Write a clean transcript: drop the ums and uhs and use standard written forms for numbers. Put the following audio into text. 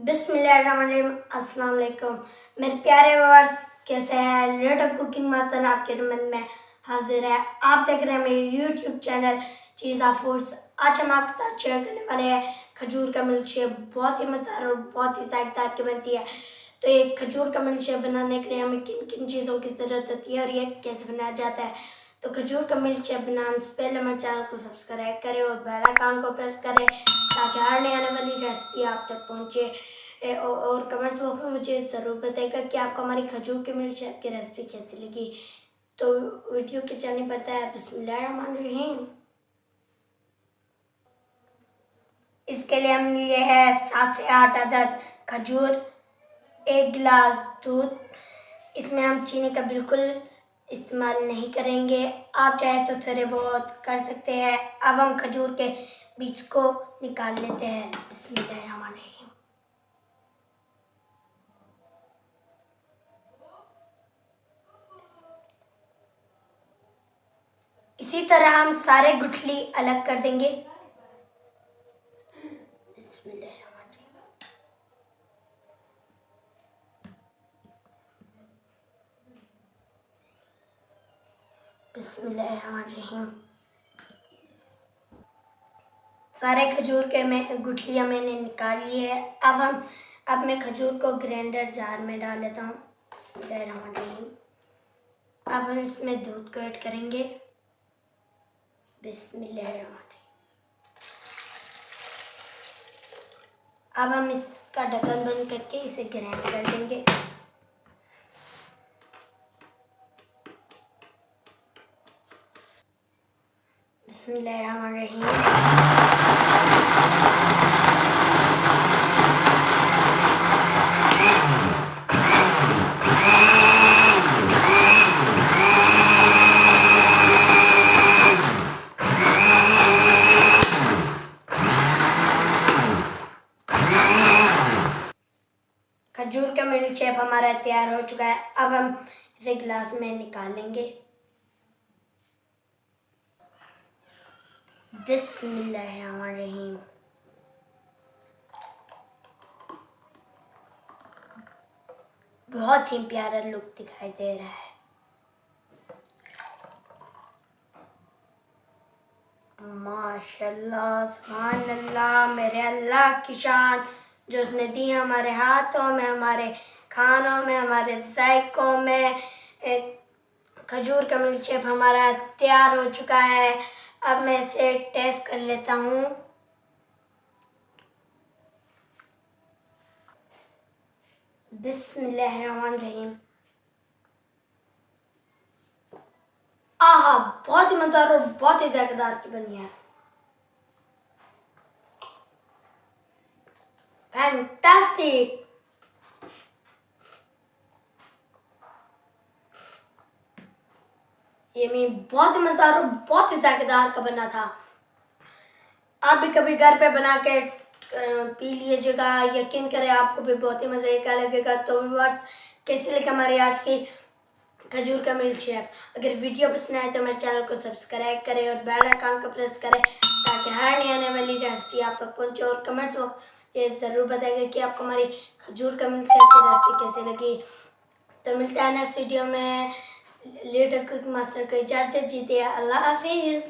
बिस्मिल्लाहिर्रहमानिर्रहीम। अस्सलाम वालेकुम मेरे प्यारे व्यूअर्स, कैसे हैं? लिटिल कुकिंग मास्टर आपके खिदमत में हाजिर है। आप देख रहे हैं मेरे YouTube channel cheese of foods. आज हम आपके साथ शेयर करने वाले हैं खजूर का मिल्क शेक। बहुत ही मज़ेदार और बहुत ही जायकेदार की बनती है। तो ये खजूर का मिल्क शेक बनाने के लिए हमें किन किन चीज़ों की ज़रूरत होती है और ये कैसे बनाया जाता है। तो खजूर का मिल्क शेक बनाने से पहले हमारे चैनल को सब्सक्राइब करें और बेल आइकन को प्रेस करें ताकि हर नई आने वाली रेसिपी आप तक पहुंचे। और कमेंट्स बॉक्स में मुझे ज़रूर बताइएगा कि आपको हमारी खजूर के मिल्क शेक की रेसिपी कैसी लगी। तो वीडियो के चलने पड़ता है बिस्मिल्लाहिर्रहमानिर्रहीम। इसके लिए हम लिए है 7 से 8 अदद खजूर, 1 गिलास दूध। इसमें हम चीनी का बिल्कुल इस्तेमाल नहीं करेंगे, आप चाहे तो थोड़े बहुत कर सकते हैं। अब हम खजूर के बीज को निकाल लेते हैं। बिस्मिल्लाहिर्रहमानिर्रहीम। इसी तरह हम सारे गुठली अलग कर देंगे। बिस्मिल्लाहिर्रहमानिर्रहीम। सारे खजूर के गुठलियाँ मैंने निकाल ली है। अब मैं खजूर को ग्राइंडर जार में डाल लेता हूँ। बिस्मिल्लाहिर्रहमानिर्रहीम। अब हम इसमें दूध को ऐड करेंगे। बिस्मिल्लाहिर्रहमानिर्रहीम। अब हम इसका ढक्कन बंद करके इसे ग्राइंड कर देंगे। बिस्मिल्लाहिर्रहमानिर्रहीम। खजूर का मिल्क शेक हमारा तैयार हो चुका है। अब हम इसे गिलास में निकाल लेंगे। बिस्मिल्लाहिर्रहमानिर्रहीम। बहुत ही प्यारा लुक दिखाई दे रहा है। माशाल्लाह, सुभान अल्लाह, मेरे अल्लाह की शान जो उसने दी हमारे हाथों में, हमारे खानों में, हमारे जायकों में। खजूर का मिल्क शेक हमारा तैयार हो चुका है। अब मैं इसे टेस्ट कर लेता हूँ। बिस्मिल्लाहिर्रहमानिर्रहीम। आहा, बहुत ही मजेदार और बहुत ही जायकेदार की बनी है। फैंटास्टिक। ये मैं बहुत ही मजेदार और बहुत ही जायकेदार का बना था। आप भी कभी घर पे बना के पी लीजिएगा, यकीन करें आपको भी बहुत ही मज़े का लगेगा। तो व्यूअर्स, कैसी लगी हमारी आज की खजूर का मिल्क शेक? अगर वीडियो पसंद आए तो मेरे चैनल को सब्सक्राइब करें और बेल आइकन को प्रेस करें ताकि हर नई आने वाली रेसिपी आप तक पहुंचे। और कमेंट्स बॉक्स ये ज़रूर बताइएगा कि आपको हमारी खजूर का मिल्क शेक की रेसिपी कैसी लगी। तो मिलता है नेक्स्ट वीडियो में। लिटिल कुकिंग मास्टर को इजाज़त दीजिए। अल्लाह हाफिज़।